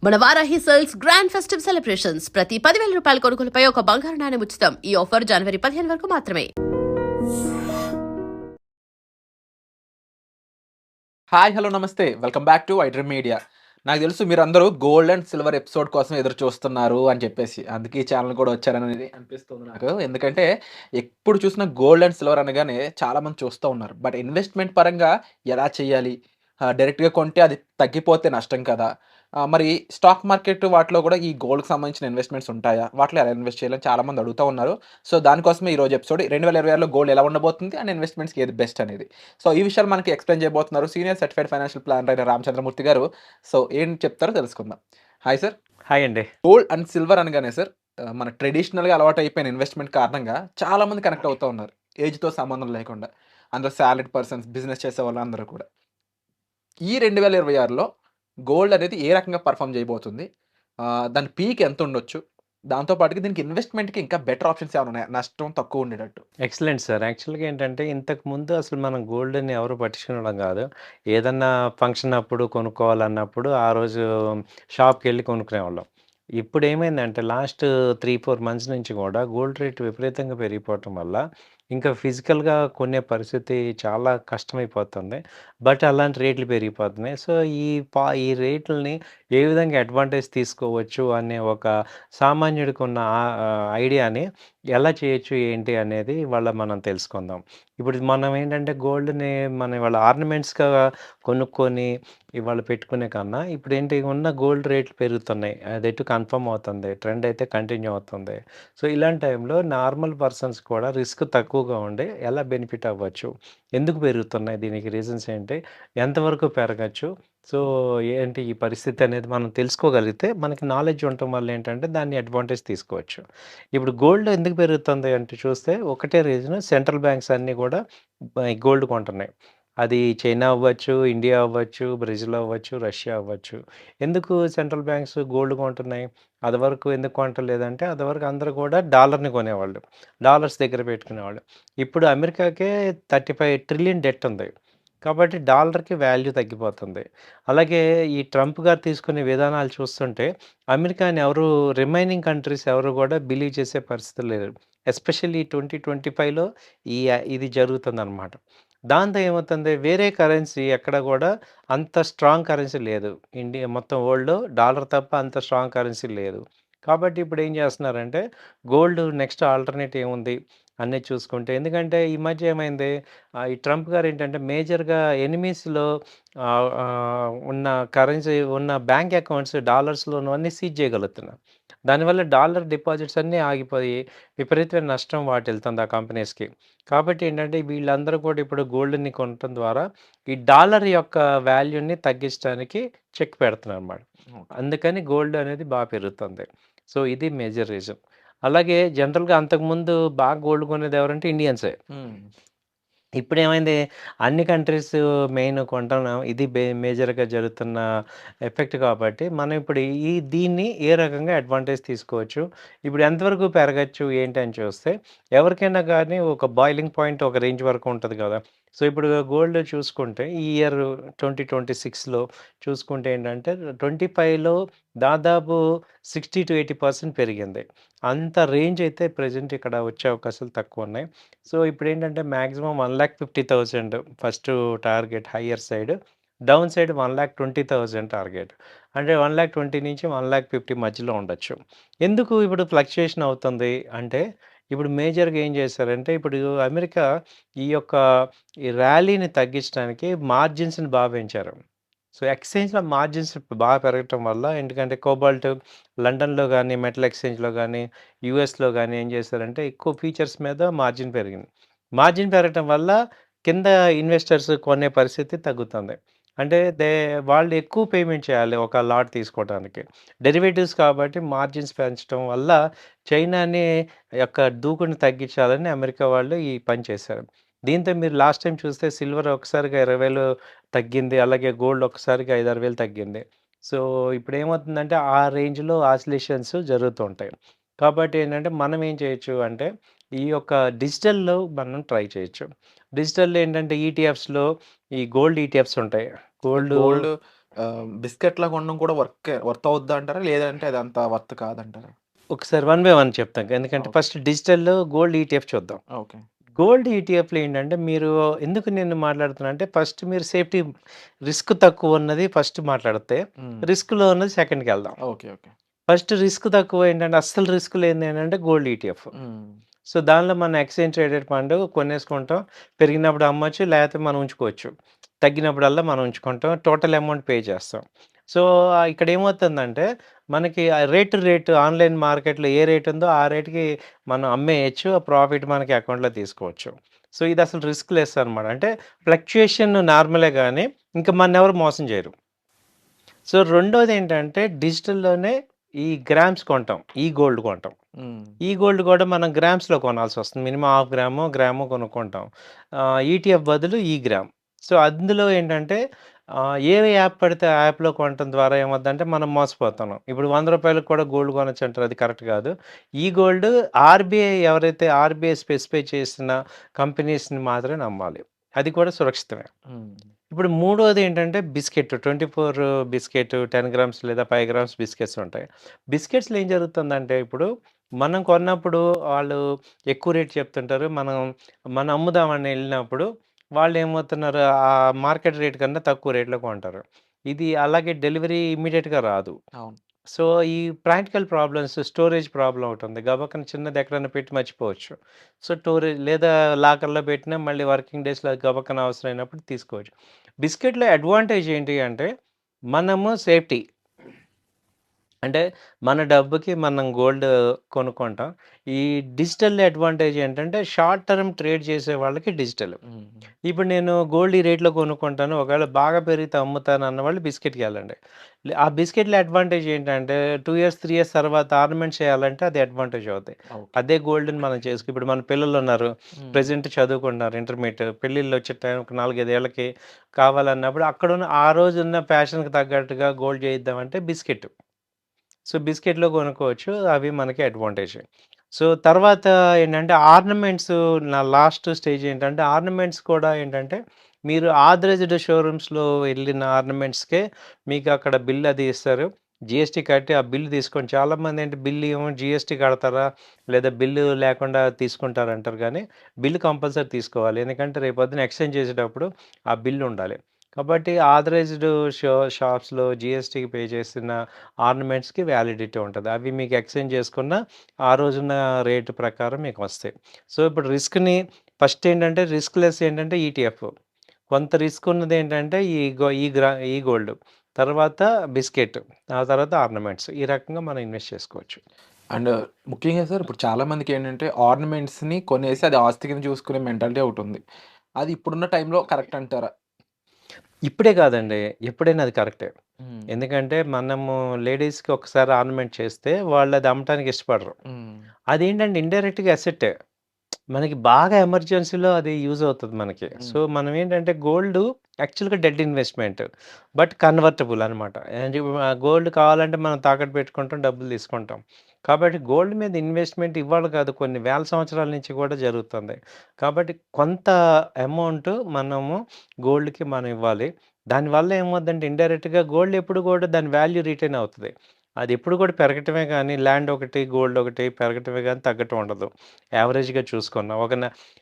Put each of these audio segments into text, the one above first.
మన Varahi sales grand festive celebrations ప్రతి 10,000 రూపాయల కొనుగోలుపై ఒక బంగారు నాణెం ఉచితం. ఈ ఆఫర్ జనవరి 15 వరకు మాత్రమే. హాయ్ హలో నమస్తే welcome back to iDream media. నాకు తెలుసు మీరందరూ గోల్డ్ అండ్ సిల్వర్ ఎపిసోడ్ కోసం ఎదురు చూస్తున్నారు అని చెప్పేసి. అందుకే ఈ ఛానల్ కూడా వచ్చారనేది అనిపిస్తుంది నాకు. ఎందుకంటే ఎప్పుడు చూసినా గోల్డ్ అండ్ సిల్వర్ అనగానే చాలామంది చూస్తూ ఉన్నారు. బట్ ఇన్వెస్ట్‌మెంట్ పరంగా ఎలా చేయాలి? డైరెక్ట్‌గా కొంటే అది తగ్గిపోతే నష్టం కదా! మరి స్టాక్ మార్కెట్ వాటిలో కూడా ఈ గోల్డ్‌కి సంబంధించిన ఇన్వెస్ట్‌మెంట్స్ ఉంటాయా? వాటిలో ఎలా ఇన్వెస్ట్ చేయాలని చాలామంది అడుగుతా ఉన్నారు. సో, దానికోసమే ఈరోజు ఎపిసోడ్ 2026లో గోల్డ్ ఎలా ఉండబోతుంది? అండ్ ఇన్వెస్ట్‌మెంట్స్‌కి ఏది బెస్ట్ అనేది. సో, ఈ విషయాలు మనకి ఎక్స్‌ప్లెయిన్ చేయబోతున్నారు సీనియర్ సర్టిఫైడ్ ఫైనాన్షియల్ ప్లానర్ అయిన రామచంద్రమూర్తి గారు. సో, ఏం చెప్తారో తెలుసుకుందాం. Hi sir. హాయ్ అండి. గోల్డ్ అండ్ సిల్వర్ అనగానే సార్ మన ట్రెడిషనల్‌గా అలవాటైపోయిన ఇన్వెస్ట్‌మెంట్ కారణంగా చాలామంది కనెక్ట్ అవుతా ఉన్నారు. ఏజ్‌తో సంబంధం లేకుండా. అందులో సాలరీడ్ పర్సన్స్, బిజినెస్ చేసేవాళ్ళు అందరూ కూడా. ఈ 2026లో గోల్డ్ అనేది ఏ రకంగా పెర్ఫార్మ్ చేయబోతుంది? దాని పీక్ ఎంతుండొచ్చు? దాంతో పాటుగా దీనికి ఇన్వెస్ట్‌మెంట్‌కి ఇంకా బెటర్ ఆప్షన్స్ ఏమైనా ఉన్నాయా? నష్టం తక్కువ ఉండేటట్టు. Excellent sir. యాక్చువల్‌గా ఏంటంటే ఇంతకుముందు అసలు మనం గోల్డ్‌ని ఎవరు పట్టించుకునేవాళ్ళం కాదు. ఏదన్నా ఫంక్షన్ అప్పుడు కొనుక్కోవాలన్నప్పుడు ఆ రోజు షాప్‌కెళ్ళి కొనుక్కునేవాళ్ళం. ఇప్పుడేమైందంటే లాస్ట్ 3, 4 మంత్స్ నుంచి కూడా గోల్డ్ రేట్ విపరీతంగా పెరిగిపోవటం వల్ల ఇంకా ఫిజికల్‌గా కొనే పరిస్థితి చాలా కష్టమైపోతుంది. బట్ అలాంటి రేట్లు పెరిగిపోతున్నాయి. సో, ఈ రేట్లని ఏ విధంగా అడ్వాంటేజ్ తీసుకోవచ్చు అనే ఒక సామాన్యుడికున్న ఐడియాని ఎలా చేయొచ్చు ఏంటి అనేది ఇవాళ మనం తెలుసుకుందాం. ఇప్పుడు మనం ఏంటంటే గోల్డ్‌ని మనం ఇవాళ ఆర్నమెంట్స్‌గా కొనుక్కొని ఇవాళ పెట్టుకునే కన్నా ఇప్పుడేంటి ఉన్న గోల్డ్ రేట్లు పెరుగుతున్నాయి. అదెటు కన్ఫర్మ్ అవుతుంది. ట్రెండ్ అయితే కంటిన్యూ అవుతుంది. సో, ఇలాంటి టైంలో నార్మల్ పర్సన్స్ కూడా రిస్క్ తక్కువగా ఉండి ఎలా బెనిఫిట్ అవ్వచ్చు? ఎందుకు పెరుగుతున్నాయి? దీనికి రీజన్స్ ఏంటి? ఎంతవరకు పెరగచ్చు? సో, ఏంటి ఈ పరిస్థితి అనేది మనం తెలుసుకోగలిగితే మనకి నాలెడ్జ్ ఉండటం వల్ల ఏంటంటే దాన్ని అడ్వాంటేజ్ తీసుకోవచ్చు. ఇప్పుడు గోల్డ్ ఎందుకు పెరుగుతుంది అంటే చూస్తే ఒకటే రీజన్ సెంట్రల్ బ్యాంక్స్ అన్నీ కూడా గోల్డ్ కొంటున్నాయి. అది చైనా అవ్వచ్చు, ఇండియా అవ్వచ్చు, బ్రెజిల్ అవ్వచ్చు, రష్యా అవ్వచ్చు. ఎందుకు సెంట్రల్ బ్యాంక్స్ గోల్డ్ కొంటున్నాయి? అదివరకు ఎందుకు కొంటలేదంటే అదివరకు అందరూ కూడా డాలర్‌ని కొనేవాళ్ళు. డాలర్స్ దగ్గర పెట్టుకునేవాళ్ళు. ఇప్పుడు అమెరికాకే 35 ట్రిలియన్ డెట్ ఉంది. కాబట్టి డాలర్‌కి వాల్యూ తగ్గిపోతుంది. అలాగే ఈ ట్రంప్ గారు తీసుకునే విధానాలు చూస్తుంటే అమెరికాని ఎవరు రిమైనింగ్ కంట్రీస్ ఎవరు కూడా బిలీవ్ చేసే పరిస్థితి లేదు. ఎస్పెషల్లీ 2025లో ఇది జరుగుతుందనమాట. దాంతో ఏమవుతుంది వేరే కరెన్సీ ఎక్కడ కూడా అంత స్ట్రాంగ్ కరెన్సీ లేదు. ఇండియా మొత్తం వరల్డ్‌లో డాలర్ తప్ప అంత స్ట్రాంగ్ కరెన్సీ లేదు. కాబట్టి ఇప్పుడు ఏం చేస్తున్నారంటే గోల్డ్ నెక్స్ట్ ఆల్టర్‌నేట్ ఏముంది అనేది చూసుకుంటే ఎందుకంటే ఈ మధ్య ఏమైంది ఈ ట్రంప్ గారు ఏంటంటే మేజర్‌గా ఎనిమీస్‌లో ఉన్న కరెన్సీ ఉన్న బ్యాంక్ అకౌంట్స్ డాలర్స్‌లోను అన్నీ సీజ్ చేయగలుగుతున్నారు. దానివల్ల డాలర్ డిపాజిట్స్ అన్నీ ఆగిపోయి విపరీతమైన నష్టం వాటిల్తుంది ఆ కంపెనీస్‌కి. కాబట్టి ఏంటంటే వీళ్ళందరూ కూడా ఇప్పుడు గోల్డ్‌ని కొనటం ద్వారా ఈ డాలర్ యొక్క వాల్యూని తగ్గించడానికి చెక్ పెడుతున్నారన్నమాట. ఓకే. అందుకని గోల్డ్ అనేది పెరుగుతుంది. సో, ఇది మేజర్ రీజన్. అలాగే జనరల్‌గా అంతకుముందు బాగా గోల్డ్ కొనేది ఎవరంటే ఇండియన్సే. హ్మ్. ఇప్పుడేమైంది అన్ని కంట్రీస్ మెయిన్ కొంటున్నాం. ఇది మేజర్‌గా జరుగుతున్న ఎఫెక్ట్ కాబట్టి, మనం ఇప్పుడు దీన్ని ఏ రకంగా అడ్వాంటేజ్ తీసుకోవచ్చు? ఇప్పుడు ఎంతవరకు పెరగచ్చు ఏంటి అని చూస్తే, ఎవరికైనా గానీ ఒక బాయిలింగ్ పాయింట్ ఒక రేంజ్ వరకు ఉంటది గదా! సో, ఇప్పుడు గోల్డ్ చూసుకుంటే ఈ ఇయర్ 2026లో చూసుకుంటే ఏంటంటే 25లో దాదాపు 60-80% పెరిగింది. అంత రేంజ్ అయితే ప్రెజెంట్ ఇక్కడ వచ్చే అవకాశాలు తక్కువున్నాయి. సో, ఇప్పుడేంటంటే maximum 1,50,000 first target higher side. Down side 1,20,000 target. అంటే 1,20,000 నుంచి 1,50,000 మధ్యలో ఉండొచ్చు. ఎందుకు ఇప్పుడు ఫ్లక్చుయేషన్ అవుతుంది అంటే, ఇప్పుడు మేజర్‌గా ఏం చేశారంటే, ఇప్పుడు అమెరికా ఈ యొక్క ఈ ర్యాలీని తగ్గించడానికి మార్జిన్స్‌ని పెంచారు. సో, ఎక్స్‌చేంజ్‌లో మార్జిన్స్ పెరగటం వల్ల ఎందుకంటే కోబాల్ట్ లండన్‌లో గాని, మెటల్ ఎక్స్‌చేంజ్‌లో గాని, యూఎస్‌లో గాని ఏం చేశారంటే ఎక్కువ ఫీచర్స్ మీద మార్జిన్ పెరిగింది. మార్జిన్ పెరగటం వల్ల కింద ఇన్వెస్టర్స్ కొనే పరిస్థితి తగ్గుతుంది. అంటే వాళ్ళు ఎక్కువ పేమెంట్ చేయాలి ఒక లాట్ తీసుకోవటానికి. డెరివేటివ్స్ కాబట్టి మార్జిన్స్ పెంచడం వల్ల చైనాని యొక్క దూకుడుని తగ్గించాలని అమెరికా వాళ్ళు ఈ పని చేశారు. దీంతో మీరు లాస్ట్ టైమ్ చూస్తే సిల్వర్ ఒక్కసారిగా 20,000 తగ్గింది. అలాగే గోల్డ్ ఒక్కసారిగా 5, 6,000 తగ్గింది. సో, ఇప్పుడేమవుతుందంటే ఆ రేంజ్‌లో ఆసిలేషన్స్ జరుగుతూ ఉంటాయి. కాబట్టి ఏంటంటే మనం ఏం చేయొచ్చు అంటే ఈ యొక్క డిజిటల్‌లో మనం ట్రై చేయొచ్చు. డిజిటల్‌లో ఏంటంటే ఈటీఎఫ్స్‌లో ఈ గోల్డ్ ఈటీఎఫ్స్ ఉంటాయి. గోల్డు గోల్డ్ బిస్కెట్‌లా కొనడం కూడా వర్త్ అవుద్దా అంటారా? లేదంటే అది అంత వర్త్ కాదంటారా? ఒకసారి వన్ బై వన్ చెప్తాను. ఎందుకంటే okay. First digital gold ETF చూద్దాం. ఓకే. గోల్డ్ ఈటీఎఫ్‌లో ఏంటంటే మీరు ఎందుకు నేను మాట్లాడుతున్నా అంటే ఫస్ట్ మీరు సేఫ్టీ రిస్క్ తక్కువ ఉన్నది ఫస్ట్ మాట్లాడితే, హ్మ్. రిస్క్‌లో ఉన్నది సెకండ్‌కెళ్దాం. ఓకే. ఓకే. ఫస్ట్ రిస్క్ తక్కువ ఏంటంటే అస్సలు రిస్క్ లేనిది ఏంటంటే గోల్డ్ ఈటీఎఫ్. హ్మ్. సో, దానిలో మనం ఎక్స్‌చేంజ్ ట్రేడెడ్ ఫండ్ కొనేసుకుంటాం. పెరిగినప్పుడు అమ్మొచ్చు, లేకపోతే మనం ఉంచుకోవచ్చు. తగ్గినప్పుడల్లా మనం ఉంచుకుంటాం. టోటల్ అమౌంట్ పే చేస్తాం. సో, ఇక్కడ ఏమవుతుందంటే మనకి ఆ రేటు ఆన్‌లైన్ మార్కెట్‌లో ఏ రేట్ ఉందో ఆ రేట్‌కి మనం అమ్మేయొచ్చు. ఆ ప్రాఫిట్ మనకి అకౌంట్‌లో తీసుకోవచ్చు. సో, ఇది అసలు రిస్క్ లెస్ అనమాట. అంటే ఫ్లక్చుయేషన్ నార్మలే గానీ, ఇంక మనెవరు మోసం చేయరు. సో, రెండోదేంటంటే డిజిటల్‌లోనే ఈ గ్రామ్స్ కొంటాం. ఈ గోల్డ్ కొంటాం. హ్మ్. ఈ గోల్డ్ కూడా మనం గ్రామ్స్‌లో కొనాల్సొస్తుంది. మినిమమ్ హాఫ్ గ్రామో, గ్రామో కొనుక్కుంటాం. ఈటీఎఫ్ బదులు ఈ గ్రామ్. సో, అందులో ఏంటంటే ఏ యాప్ పడితే ఆ యాప్‌లో కొనటం ద్వారా ఏమవుద్దంటే మనం మోసపోతున్నాం. ఇప్పుడు రూ. 100కి కూడా గోల్డ్ కొనొచ్చంటారు. అది కరెక్ట్ కాదు. ఈ గోల్డ్ ఆర్‌బీఐ స్పెసిఫై చేసిన కంపెనీస్‌ని మాత్రమే నమ్మాలి. అది కూడా సురక్షితమే. హ్మ్. ఇప్పుడు మూడోదేంటంటే బిస్కెట్ 24 బిస్కెట్ 10 గ్రామ్స్ లేదా 5 గ్రామ్స్ బిస్కెట్స్ ఉంటాయి. బిస్కెట్స్‌లో ఏం జరుగుతుందంటే ఇప్పుడు మనం కొన్నప్పుడు వాళ్ళు ఎక్కువ రేట్ చెప్తుంటారు. మనం అమ్ముదామని ఎళ్ళినప్పుడు వాళ్ళేమవుతున్నారు మార్కెట్ రేట్ కన్నా తక్కువ రేట్‌లో కొంటారు. ఇది అలాగే డెలివరీ ఇమ్మీడియేట్‌గా రాదు. అవును. సో, ఈ ప్రాక్టికల్ ప్రాబ్లమ్స్ స్టోరేజ్ ప్రాబ్లమ్ ఒకటుంది. గబక్కన చిన్నది ఎక్కడైనా పెట్టి మర్చిపోవచ్చు. సో, లేదా లాకర్‌లో పెట్టినా మళ్ళీ వర్కింగ్ డేస్‌లో అది గబక్కన అవసరమైనప్పుడు తీసుకోవచ్చు. బిస్కెట్‌లో అడ్వాంటేజ్ ఏంటి అంటే, మనము సేఫ్టీ. అంటే మన డబ్బుకి మనం గోల్డ్ కొనుక్కుంటాం. ఈ డిజిటల్ అడ్వాంటేజ్ ఏంటంటే, షార్ట్ టర్మ్ ట్రేడ్ చేసే వాళ్ళకి డిజిటల్. హ్మ్. ఇప్పుడు నేను గోల్డ్ ఈ రేట్‌లో కొనుక్కుంటాను. ఒకవేళ బాగా పెరిగితే అమ్ముతాను అన్నవాళ్ళు బిస్కెట్‌కెళ్ళండి. ఆ బిస్కెట్‌లో అడ్వాంటేజ్ ఏంటంటే 2 ఇయర్స్, 3 ఇయర్స్ తర్వాత ఆర్నమెంట్ చేయాలంటే అది అడ్వాంటేజ్ అవుద్ది. ఓకే. అదే గోల్డ్‌ని మనం ఇప్పుడు మన పిల్లలున్నారు. హ్మ్. ప్రెజెంట్ చదువుకుంటున్నారు ఇంటర్మీడియేట్. పెళ్ళిళ్ళొచ్చే టైంకి 4, 5 ఏళ్ళకి కావాలన్నప్పుడు అక్కడున్న ఆ రోజున్న ఫ్యాషన్‌కి తగ్గట్టుగా గోల్డ్ చేయిద్దామంటే బిస్కెట్. సో, బిస్కెట్‌లో కొనుక్కోవచ్చు. అవి మనకి అడ్వాంటేజ్. సో, తర్వాత ఏంటంటే ఆర్నమెంట్స్ నా లాస్ట్ స్టేజ్ ఏంటంటే ఆర్నమెంట్స్ కూడా ఏంటంటే మీరు ఆథరైజ్డ్ షోరూమ్స్‌లో వెళ్ళిన ఆర్నమెంట్స్‌కే మీకు అక్కడ బిల్ అది ఇస్తారు. జీఎస్టీ కట్టి ఆ బిల్ తీసుకోండి. చాలామంది ఏంటి బిల్ ఏమో జీఎస్టీ కడతారా? లేదా బిల్లు లేకుండా తీసుకుంటారంటారు గానీ, బిల్ కంపల్సరీ తీసుకోవాలి. ఎందుకంటే రేపొద్దున ఎక్స్చేంజ్ చేసేటప్పుడు ఆ బిల్ ఉండాలి. కాబట్టి ఆథరైజ్డ్ షాప్స్‌లో జీఎస్టీకి పే చేసిన ఆర్నమెంట్స్‌కి వ్యాలిడిటీ ఉంటది. అవి మీకు ఎక్స్చేంజ్ చేసుకున్న ఆ రోజున్న రేట్ ప్రకారం మీకొస్తాయి. సో, ఇప్పుడు ఫస్ట్ ఏంటంటే రిస్క్ లెస్ ఏంటంటే ఈటీఎఫ్. కొంత రిస్క్ ఉన్నదేంటంటే ఈ గోల్డ్. తర్వాత బిస్కెట్. ఆ తర్వాత ఆర్నమెంట్స్. ఈ రకంగా మనం ఇన్వెస్ట్ చేసుకోవచ్చు. అండ్ ముఖ్యంగా సార్ ఇప్పుడు చాలా మందికేంటంటే ఆర్నమెంట్స్‌ని కొనేసి అది ఆస్తి కింద చూసుకునే మెంటాలిటీ ఒకటుంది. అది ఇప్పుడున్న టైంలో కరెక్ట్ అంటారా? ఇప్పుడే కాదండి. ఎప్పుడైనా అది కరెక్టే. హ్మ్. ఎందుకంటే మనము లేడీస్‌కి ఒకసారి ఆర్నమెంట్ చేస్తే వాళ్ళది అమ్మటానికి ఇష్టపడరు. హ్మ్. అదేంటంటే ఇండైరెక్ట్‌గా అసెట్టే. మనకి బాగా ఎమర్జెన్సీలో అది యూజ్ అవుతది మనకి. సో, హ్మ్. మనం ఏంటంటే గోల్డు యాక్చువల్‌గా డెడ్ ఇన్వెస్ట్‌మెంట్. బట్ కన్వర్టబుల్ అనమాట. గోల్డ్ కావాలంటే మనం తాకట్టు పెట్టుకుంటాం, డబ్బులు తీసుకుంటాం. కాబట్టి గోల్డ్ మీద ఇన్వెస్ట్‌మెంట్ ఇవాళ కాదు కొన్ని వేల సంవత్సరాల నుంచి కూడా జరుగుతుంది. కాబట్టి కొంత అమౌంట్ మనము గోల్డ్‌కి మనం ఇవ్వాలి. దానివల్ల ఏమవుద్దంటే ఇండైరెక్ట్‌గా గోల్డ్ ఎప్పుడు కూడా దాని వాల్యూ రిటైన్ అవుతది. అది ఎప్పుడు కూడా పెరగటమే గానీ ల్యాండ్ ఒకటి, గోల్డ్ ఒకటి పెరగటమే గానీ తగ్గటం ఉండదు. యావరేజ్‌గా చూసుకున్నా.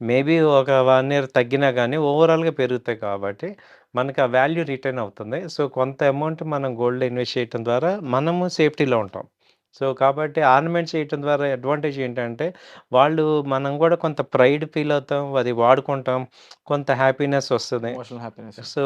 మేబీ ఒక 1 ఇయర్ తగ్గినా గానీ ఓవరాల్‌గా పెరుగుతాయి కాబట్టి, మనకు ఆ వాల్యూ రిటైన్ అవుతుంది. సో, కొంత అమౌంట్ మనం గోల్డ్‌లో ఇన్వెస్ట్ చేయటం ద్వారా మనము సేఫ్టీలో ఉంటాం. సో, కాబట్టి ఆర్నమెంట్స్ చేయటం ద్వారా అడ్వాంటేజ్ ఏంటంటే, మనం గూడా కొంత ప్రైడ్ ఫీల్ అవుతాం. అది వాడుకుంటాం. కొంత హ్యాపీనెస్ వస్తది. Emotional happiness. సో,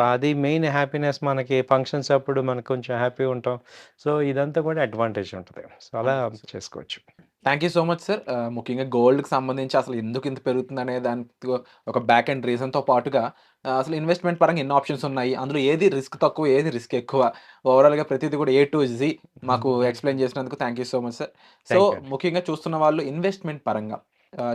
అది మెయిన్ హ్యాపీనెస్ మనకి ఫంక్షన్స్ అప్పుడు మనకు కొంచెం హ్యాపీగా ఉంటాం. సో, ఇదంతా కూడా అడ్వాంటేజ్ ఉంటది. సో, అలా ఓకే. చేసుకోవచ్చు. Thank you so much sir. ముఖ్యంగా గోల్డ్‌కి సంబంధించి అసలు ఎందుకు ఇంత పెరుగుతుందనే దానికి ఒక బ్యాక్ ఎండ్ రీజన్‌తో పాటుగా అసలు ఇన్వెస్ట్‌మెంట్ పరంగా ఎన్ని ఆప్షన్స్ ఉన్నాయి. అందులో ఏది రిస్క్ తక్కువ, ఏది రిస్క్ ఎక్కువ. ఓవరాల్‌గా ప్రతీది కూడా ఏ టు జి మాకు ఎక్స్‌ప్లెయిన్ చేసినందుకు thank you so much sir. So, thank you అండి. ముఖ్యంగా చూస్తున్న వాళ్ళు ఇన్వెస్ట్‌మెంట్ పరంగా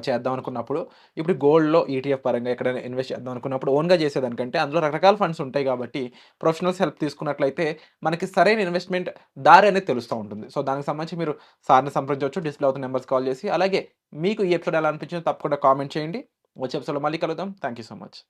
చేద్దాం అనుకున్నప్పుడు ఇప్పుడు గోల్డ్‌లో ఈటీఎఫ్ పరంగా ఎక్కడైనా ఇన్వెస్ట్ చేద్దాం అనుకున్నప్పుడు ఓన్‌గా చేసేదానికంటే అందులో రకరకాల ఫండ్స్ ఉంటాయి కాబట్టి ప్రొఫెషనల్స్ హెల్ప్ తీసుకున్నట్లయితే మనకి సరైన ఇన్వెస్ట్‌మెంట్ దారి అనేది తెలుస్తా ఉంటుంది. సో, దానికి సంబంధించి మీరు సార్‌ని సంప్రదించవచ్చు. డిస్‌ప్లే అవుతున్న నంబర్స్ కాల్ చేసి. అలాగే మీకు ఈ ఎపిసోడ్ ఎలా అనిపించిందో తప్పకుండా కామెంట్ చేయండి. వచ్చే ఎపిసోడ్‌లో మళ్ళీ కలుద్దాం. Thank you so much.